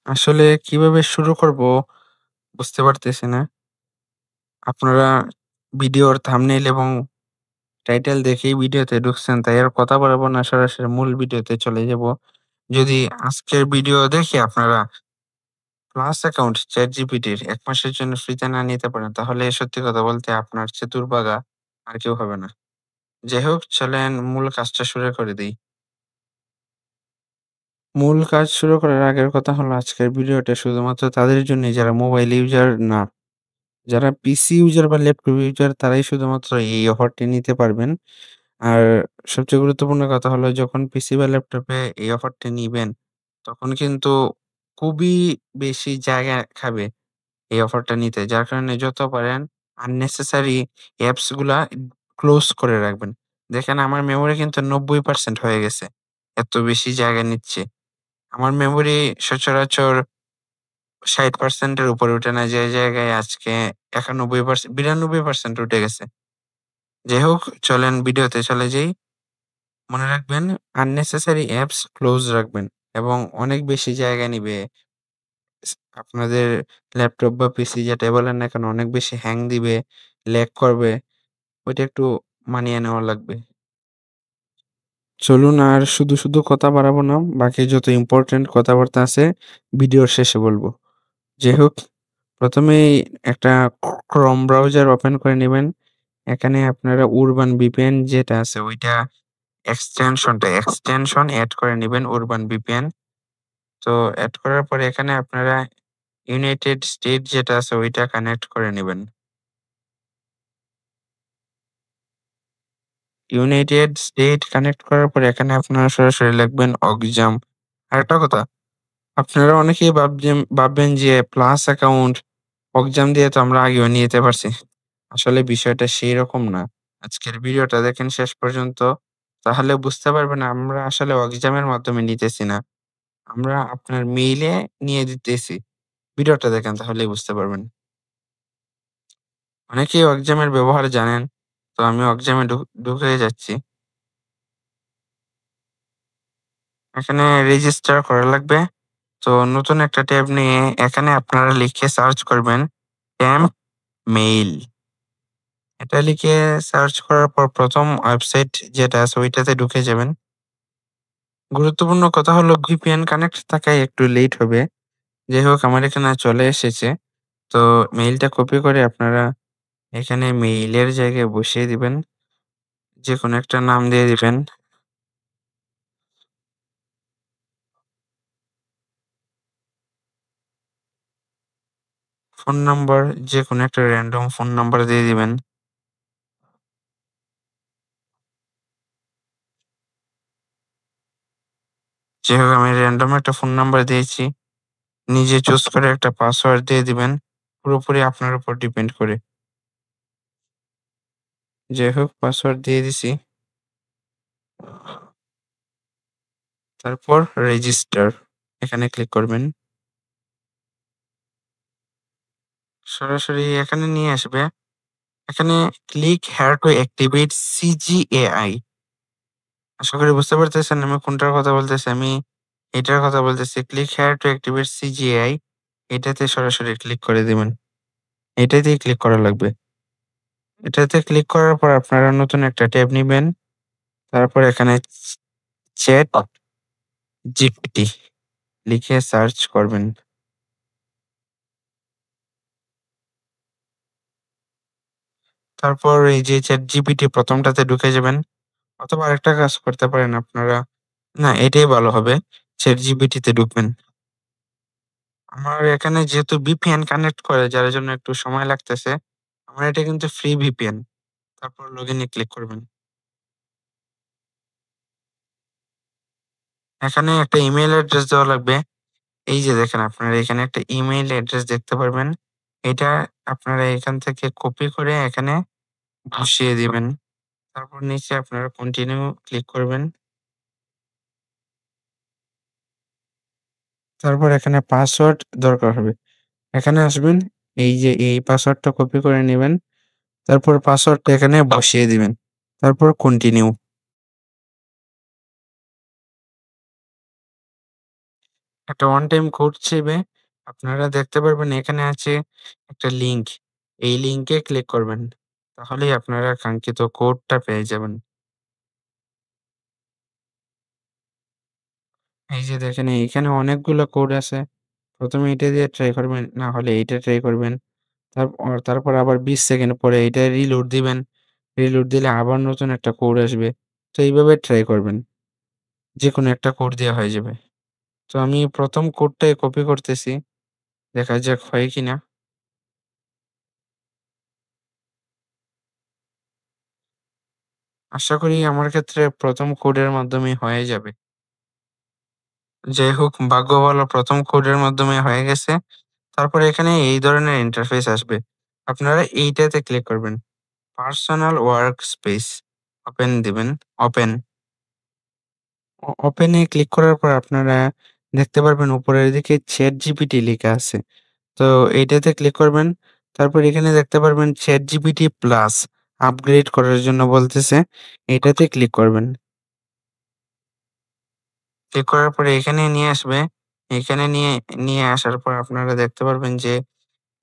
আসলে কিভাবে শুরু করব বুঝতে পারতেছি না। আপনারা ভিডিওর থাম্বনেইল এবং টাইটেল দেখেই ভিডিওতে ঢুকছেন, তাই আর কথা বাড়াবো না, সরাসরি মূল ভিডিওতে চলে যাব। যদি আজকের ভিডিও দেখে আপনারা প্লাস অ্যাকাউন্ট ChatGPT-র ১ মাসের জন্য ফ্রিতে না নিতে পারেন, তাহলে সত্যি কথা বলতে আপনার চেয়ে দুর্ভাগা আর কেউ হবে না। যাই হোক, চলেন মূল কাজটা শুরু করে দেই। মূল কাজ শুরু করার আগের কথা হলো, আজকের ভিডিওটা শুধুমাত্র তাদের জন্যই যারা মোবাইল ইউজার না। যারা পিসি ইউজার বা ল্যাপটপ ইউজার তারাই শুধুমাত্র এই অফারটি নিতে পারবেন। আর সবচেয়ে গুরুত্বপূর্ণ কথা হলো, যখন পিসি বা ল্যাপটপে এই অফারটি নিবেন, তখন কিন্তু খুবই বেশি জায়গা খাবে এই অফারটা নিতে। যার কারণে যত পারেন unnecessary অ্যাপস গুলা ক্লোজ করে রাখবেন। দেখেন, আমার মেমোরি কিন্তু ৯০% হয়ে গেছে। এত বেশি জায়গা নিচ্ছে। আমার মেমোরি সচরাচর ৬০% এর উপরে উঠে না, যে জায়গায় আজকে ৯১% ৯২% উঠে গেছে। যাই হোক, চলেন ভিডিওতে চলে যাই। মনে রাখবেন, unnecessary অ্যাপস ক্লোজ রাখবেন এবং অনেক বেশি জায়গা নিবে। স আপনাদের ল্যাপটপ বা পিসি যেটাই বলেন না কেন, অনেক বেশি হ্যাং দিবে, ল্যাগ করবে। ওইটা একটু মানিয়ে নেওয়া লাগবে। চলুন আর শুধু কথা বাড়াবো না। বাকি যত ইম্পোর্টেন্ট কথাবার্তা আছে ভিডিওর শেষে বলব। যাই হোক, ১ম এই একটা Chrome ব্রাউজার ওপেন করে নিবেন। এখানে আপনারা Urban VPN যেটা আছে ওইটা এক্সটেনশন এড করে নিবেন Urban VPN। তো এড করার পরে এখানে আপনারা ইউনাইটেড স্টেট যেটা আছে ওইটা কানেক্ট করে নিবেন। ইউনাইটেড স্টেট কানেক্ট করার পরে এখানে আপনারা সরাসরি লিখবেন অক্সাম। আরেকটা কথা, আপনারা অনেকেই ভাববেন যে প্লাস অ্যাকাউন্ট অক্সাম দিয়ে তো আমরা আগেও নিতে পারছি। আসলে বিষয়টা সেইরকম না। আজকের ভিডিওটা দেখেন শেষ পর্যন্ত, তাহলে বুঝতে পারবেন আমরা আসলে এক্সামের মাধ্যমে নিতেছি না। আমরা আপনার মেইলে নিয়ে দিতেছি। ভিডিওটা দেখেন, তাহলেই বুঝতে পারবেন। অনেকেই এক্সামের ব্যবহার জানেন। তো আমি এক্সামে ঢুকে যাচ্ছি। এখানে রেজিস্টার করা লাগবে। তো নতুন একটা ট্যাব নিয়ে এখানে আপনারা লিখে সার্চ করবেন ট্যাম্প মেইল। এটা লিখে সার্চ করার পর ১ম ওয়েবসাইট যেটা আছে ওইটাতে ঢুকে যাবেন। গুরুত্বপূর্ণ কথা হলো, VPN কানেক্ট থাকায় একটু লেট হবে। যাই হোক, আমার এখানে চলে এসেছে। তো মেইলটা কপি করে আপনারা এখানে মেইলের জায়গায় বসিয়ে দিবেন। যেকোনো একটা নাম দিয়ে দিবেন। ফোন নাম্বার যেকোনো একটা র‍্যান্ডম ফোন নাম্বার দিয়ে দিবেন। যাই হোক, আমি র‍্যান্ডম একটা ফোন নাম্বার দিয়েছি। নিজে চুজ করে একটা পাসওয়ার্ড দিয়ে দিবেন। পুরোপুরি আপনার উপর ডিপেন্ড করে। যাই হোক, পাসওয়ার্ড দিয়ে দিছি। তারপর রেজিস্টার এখানে ক্লিক করবেন। সরাসরি এখানে নিয়ে আসবে। এখানে click here two activate CGAI। আশা করি বুঝতে পারতেছেন আমি কোনটার কথা বলতেছি। আমি এটার কথা বলতেছি। Click here two activate CGAI। এটাতে সরাসরি ক্লিক করে দিবেন। এটাতেই ক্লিক করা লাগবে। এটাতে ক্লিক করার পর আপনারা নতুন একটা ট্যাব নিবেন। তারপর এখানে চ্যাট জিপিটি লিখে সার্চ করবেন। তারপর এই যে চ্যাট জিপিটি ১ম টাতে ঢুকে যাবেন। অথবা আরেকটা কাজ করতে পারেন আপনারা। না, এটাই ভালো হবে। চ্যাট জিপিটিতে ঢুকবেন। আমার এখানে যেহেতু VPN কানেক্ট করে, যার জন্য একটু সময় লাগতেছে। আমার এটা কিন্তু ফ্রি VPN। তারপর লগইন এ ক্লিক করবেন। এখানে একটা ইমেইল অ্যাড্রেস দেওয়া লাগবে। এই যে দেখেন, আপনারা এখানে একটা ইমেইল অ্যাড্রেস দেখতে পারবেন। এটা আপনারা এখান থেকে কপি করে এখানে বসিয়ে দিবেন। তারপর নিচে আপনারা কন্টিনিউ ক্লিক করবেন। তারপর এখানে পাসওয়ার্ড দরকার হবে। এখানে আসবেন। এই যে এই পাসওয়ার্ডটা কপি করে নিবেন। তারপর পাসওয়ার্ডটা এখানে বসিয়ে দিবেন। তারপর কন্টিনিউ। একটা ওয়ান টাইম কোড চাইবে। আপনারা দেখতে পারবেন এখানে আছে একটা লিঙ্ক। এই লিঙ্কে ক্লিক করবেন। তাহলেই আপনারা কাঙ্ক্ষিত কোডটা পেয়ে যাবেন। এই যে দেখেন এইখানে অনেকগুলো কোড আছে। ১ম এ এটা দিয়ে ট্রাই করবেন, না হলে এইটা ট্রাই করবেন। তারপর আবার ২০ সেকেন্ড পরে এইটা রিলোড দিবেন। রিলোড দিলে আবার নতুন একটা কোড আসবে। তো এইভাবে ট্রাই করবেন। যেকোনো একটা কোড দিয়ে হয়ে যাবে। তো আমি ১ম কোডটাই কপি করতেছি। দেখা যাক হয় কিনা। আশা করি আমার ক্ষেত্রে ১ম কোডের মাধ্যমেই হয়ে যাবে। যাই হোক ভাগ্য ভালো ১ম কোডের মাধ্যমে হয়ে গেছে। তারপরে এখানে এই ধরনের ইন্টারফেস আসবে। আপনারা এইটাতে ক্লিক করবেন। পার্সোনাল ওয়ার্ক স্পেস ওপেন দিবেন। ওপেন। ওপেন এ ক্লিক করার পর আপনারা দেখতে পারবেন উপরের দিকে ChatGPT লেখা আছে। তো এইটাতে ক্লিক করবেন। তারপর এখানে দেখতে পারবেন ChatGPT প্লাস আপগ্রেড করার জন্য বলতেছে। এটাতে ক্লিক করবেন। ক্লিক করার পরে এখানে নিয়ে আসবে। এখানে নিয়ে আসার পর আপনারা দেখতে পারবেন যে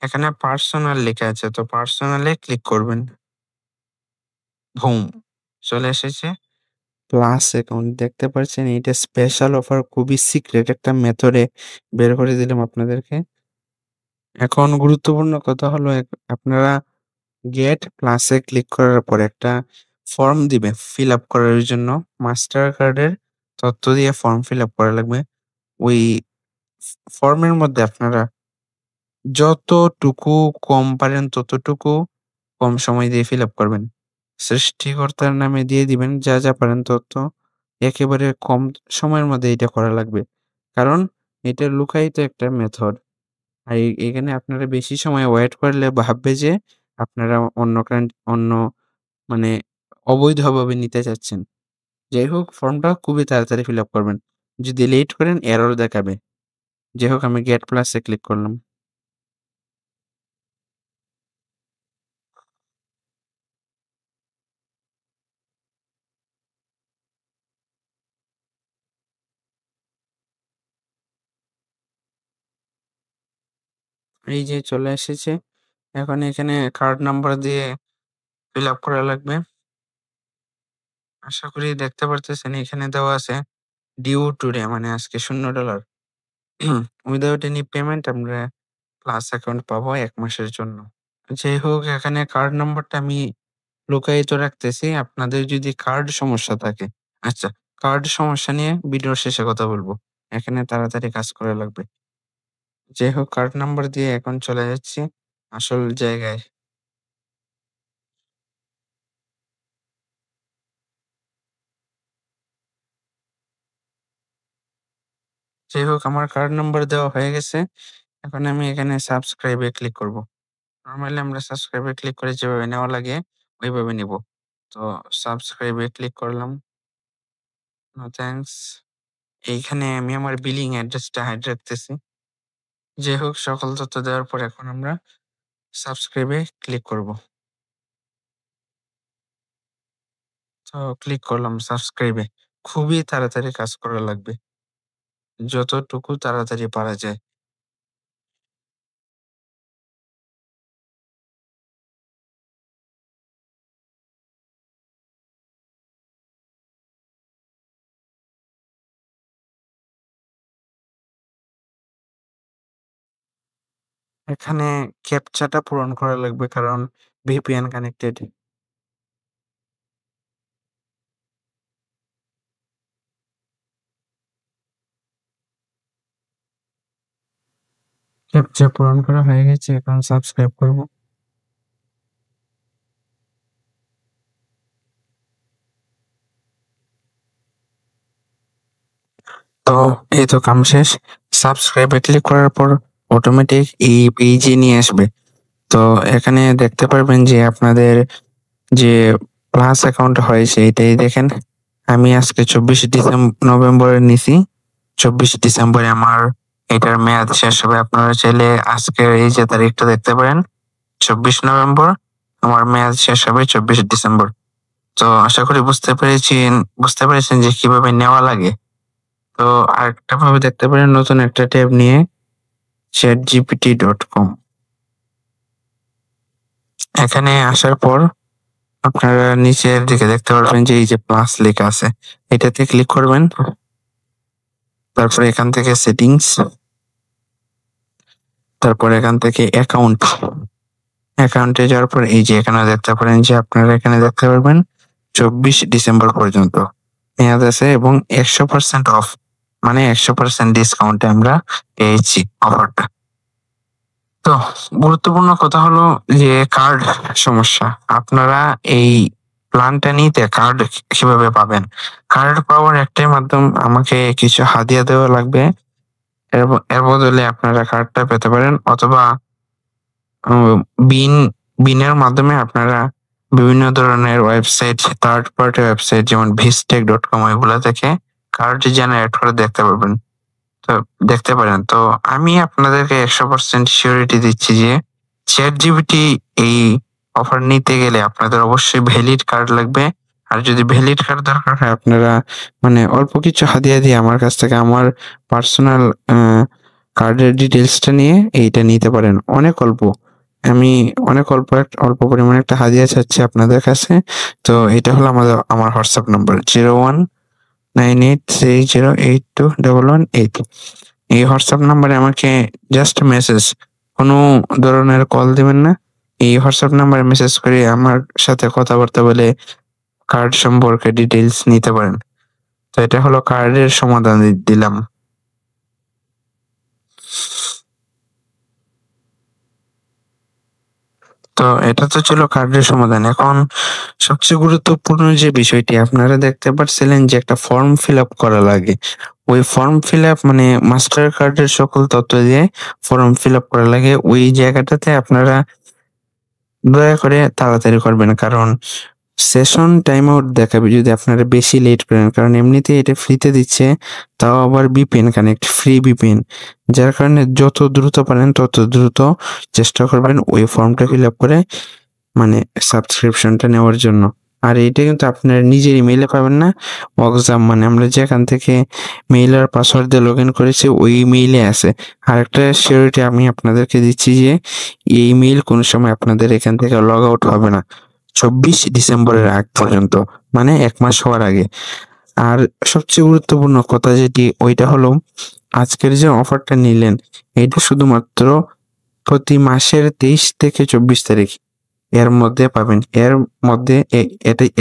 এখানে পার্সোনাল লেখা আছে। তো পার্সোনাল এ ক্লিক করবেন। ভুম! চলে এসেছে। প্লাস অ্যাকাউন্ট দেখতে পাচ্ছেন এইটা স্পেশাল অফার খুবই সিক্রেট একটা মেথডে বের করে দিলাম আপনাদেরকে। এখন গুরুত্বপূর্ণ কথা হলো আপনারা গেট প্লাস এ ক্লিক করার পর একটা ফর্ম দিবে ফিল আপ করার জন্য। মাস্টার কার্ডের তথ্য দিয়ে ফর্ম ফিল আপ করা লাগবে। ওই ফর্মের মধ্যে আপনারা যতটুকু কম পারেন ততটুকু কম সময় দিয়ে ফিল আপ করবেন। সৃষ্টিকর্তার নামে দিয়ে দিবেন যা পারেন তথ্য। একেবারে কম সময়ের মধ্যে এটা করা লাগবে। কারণ এটা লুকায়িত একটা মেথড। আর এখানে আপনারা বেশি সময় ওয়েট করলে ভাববে যে আপনারা অন্য মানে অবৈধভাবে নিতে চাচ্ছেন। যাই হোক ফর্মটা খুবই তাড়াতাড়ি ফিল আপ করবেন। যদি লেট করেন এরর দেখাবে। যাই হোক আমি গেট প্লাস এ ক্লিক করলাম। এই যে চলে এসেছে। এখন এখানে কার্ড নাম্বার দিয়ে ফিল আপ করা লাগবে। আশা করি দেখতে পারতেছেন এখানে দেওয়া আছে ডিউ টুডে মানে আজকে $0 উইথআউট এনি পেমেন্ট আমরা প্লাস অ্যাকাউন্ট পাবো ১ মাসের জন্য। যাই হোক এখানে কার্ড নাম্বারটা আমি লুকায়িত রাখতেছি। আপনাদের যদি কার্ড সমস্যা থাকে আচ্ছা, কার্ড সমস্যা নিয়ে ভিডিওর শেষে কথা বলব। এখানে তাড়াতাড়ি কাজ করা লাগবে। যাই হোক কার্ড নাম্বার দিয়ে এখন চলে যাচ্ছি আসল জায়গায়। যাই হোক আমার কার্ড নাম্বার দেওয়া হয়ে গেছে। এখন আমি এখানে সাবস্ক্রাইব এ ক্লিক করব। নরমালি আমরা সাবস্ক্রাইব এ ক্লিক করে যেভাবে নেওয়া লাগে ওইভাবে নিবো। তো সাবস্ক্রাইব এ ক্লিক করলাম। No thanks. এইখানে আমি আমার বিলিং অ্যাড্রেসটা হাইড রাখতেছি। যাই হোক সকল তথ্য দেওয়ার পর এখন আমরা সাবস্ক্রাইব এ ক্লিক করব। তো ক্লিক করলাম সাবস্ক্রাইব এ। খুবই তাড়াতাড়ি কাজ করা লাগবে। যতটুকু তাড়াতাড়ি পারা যায়। এখানে ক্যাপচাটা পূরণ করা লাগবে কারণ VPN কানেক্টেড। ক্যাপচা পূরণ করা হয়ে গেছে। এখন সাবস্ক্রাইব করব। তো এই তো কাম শেষ। সাবস্ক্রাইব এ ক্লিক করার পর অটোমেটিক এই পেইজে নিয়ে আসবে। তো এখানে দেখতে পারবেন যে আপনাদের যে প্লাস অ্যাকাউন্ট হয়েছে এটাই দেখেন। আমি আজকে ২৪ নভেম্বরে নিছি। ২৪ ডিসেম্বরে আমার এটার মেয়াদ শেষ হবে। আপনারা চাইলে আজকের এই যে তারিখটা দেখতে পারেন ২৪ নভেম্বর। আমার মেয়াদ শেষ হবে ২৪ ডিসেম্বর। তো আশা করি বুঝতে পেরেছেন যে কিভাবে নেওয়া লাগে। তো আরেকটা ভাবে দেখতে পারেন নতুন একটা ট্যাব নিয়ে chatgpt.com। এখানে আসার পর আপনারা নিচের দিকে দেখতে পারবেন যে এই যে প্লাস লেখা আছে, এটাতে ক্লিক করবেন। তারপরে এখান থেকে সেটিংস, তারপর এখান থেকে অ্যাকাউন্টে যাওয়ার পর এই যে এখানে দেখতে পারেন যে আপনারা এখানে দেখতে পারবেন 24 ডিসেম্বর পর্যন্ত মেয়াদ আছে এবং 100% অফ, মানে 100% ডিসকাউন্টে আমরা পেয়েছি অফারটা। তো গুরুত্বপূর্ণ কথা হলো যে কার্ড সমস্যা। আপনারা এই প্ল্যানটা নিতে কার্ড কিভাবে পাবেন? কার্ড পাওয়ার একটাই মাধ্যম, আমাকে কিছু হাদিয়া দেওয়া লাগবে। এর বদলে আপনারা কার্ডটা পেতে পারেন, অথবা বিন বিনের মাধ্যমে আপনারা বিভিন্ন ধরনের ওয়েবসাইট, থার্ড পার্টি ওয়েবসাইট যেমন vstech.com এগুলা থেকে কার্ড জেনারেট করে দেখতে পারেন। তো আমি আপনাদেরকে 100% সিউরিটি দিচ্ছি যে ChatGPT এই অফার নিতে গেলে আপনাদের অবশ্যই ভ্যালিড কার্ড লাগবে। আর যদি ভ্যালিড কার্ড দরকার হয় আপনারা মানে অল্প কিছু হাদিয়া দিয়ে আমার কাছ থেকে আমার পার্সোনাল কার্ডের ডিটেইলসটা নিয়ে এইটা নিতে পারেন। অনেক অল্প, আমি অনেক অল্প পরিমাণে একটা হাদিয়া চাচ্ছি আপনাদের কাছে। তো এটা হলো আমার হোয়াটসঅ্যাপ নাম্বার 019830821118। এই হোয়াটসঅ্যাপ নাম্বারে আমাকে জাস্ট মেসেজ, কোনো ধরনের কল দিবেন না। এই হোয়াটসঅ্যাপ নাম্বারে মেসেজ করে আমার সাথে কথাবার্তা বলে কার্ড সম্পর্কে ডিটেইলস নিতে পারেন। তো এটা হলো কার্ডের সমাধান দিলাম। তো এটা তো ছিল কার্ডের সমাধান। এখন সবচেয়ে গুরুত্বপূর্ণ যে বিষয়টি আপনারা দেখতে পাচ্ছিলেন যে একটা ফর্ম ফিল আপ করা লাগে। ওই ফর্ম ফিল আপ মানে মাস্টার কার্ডের সকল তথ্য দিয়ে ফর্ম ফিল আপ করা লাগে। ওই জায়গাটাতে আপনারা দয়া করে তাড়াতাড়ি করবেন, কারণ সেশন টাইম আউট দেখাবে যদি আপনারা বেশি লেট করেন, কারণ এমনিতেই এটা ফ্রিতে দিচ্ছে, তাও আবার VPN কানেক্ট, ফ্রি VPN। যার কারণে যত দ্রুত পারেন তত দ্রুত চেষ্টা করবেন ওই ফর্মটা ফিল আপ করে মানে সাবস্ক্রিপশনটা নেওয়ার জন্য। আর এইটা কিন্তু আপনার নিজের ইমেইলে পাবেন না, ওয়াকজাম মানে আমরা যেখান থেকে মেইল আর পাসওয়ার্ড দিয়ে লগ ইন করেছি ওই ইমেইলে আছে। আর একটা সিওরিটি আমি আপনাদেরকে দিচ্ছি যে এই ইমেইল কোনো সময় আপনাদের এখান থেকে লগ আউট হবে না 24 ডিসেম্বরের আগ পর্যন্ত, মানে 1 মাস হওয়ার আগে। আর সবচেয়ে গুরুত্বপূর্ণ কথা যেটি ওইটা হলো আজকের যে অফারটা নিলেন এটা শুধুমাত্র প্রতি মাসের 23 থেকে 24 তারিখ এর মধ্যে পাবেন। এর মধ্যে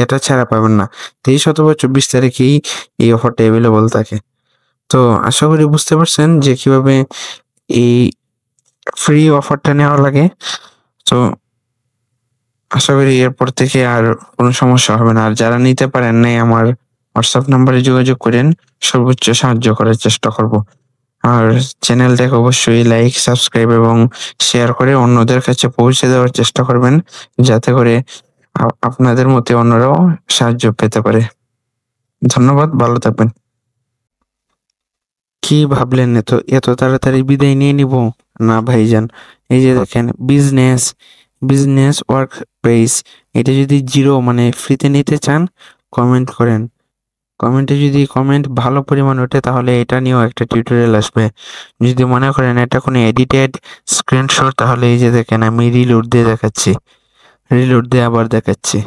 এটা ছাড়া পাবেন না। 23 অথবা 24 তারিখেই এই অফারটা অ্যাভেলেবল থাকে। তো আশা করি বুঝতে পারছেন যে কিভাবে এই ফ্রি অফারটা নেওয়া লাগে। তো আশা করি এরপর থেকে আর কোনো সমস্যা হবে না। আর যারা নিতে পারেন নাই আমার হোয়াটসঅ্যাপ নাম্বারে যোগাযোগ করেন, সর্বোচ্চ সাহায্য করার চেষ্টা করব। আর চ্যানেলটাকে অবশ্যই লাইক, সাবস্ক্রাইব এবং শেয়ার করে অন্যদের কাছে পৌঁছে দেওয়ার চেষ্টা করবেন, যাতে করে আপনাদের মতে অন্যরাও সাহায্য পেতে পারে। ধন্যবাদ, ভালো থাকবেন। কি ভাবলেন এত তাড়াতাড়ি বিদায় নিয়ে নিব? না ভাইজান, এই যে দেখেন বিজনেস ওয়ার্ক প্রাইস, এটা যদি 0 মানে ফ্রিতে নিতে চান কমেন্ট করেন। কমেন্টে যদি কমেন্ট ভালো পরিমাণ ওঠে তাহলে এটা নিয়েও একটা টিউটোরিয়াল আসবে। যদি মনে করেন এটা কোনো এডিটেড স্ক্রিনশট তাহলে এই যে দেখেন আমি রিলোড দিয়ে আবার দেখাচ্ছি।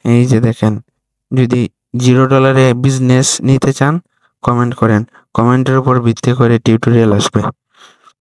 এই যে দেখেন, যদি $0 বিজনেস নিতে চান কমেন্ট করেন, কমেন্টের উপর ভিত্তি করে টিউটোরিয়াল আসবে।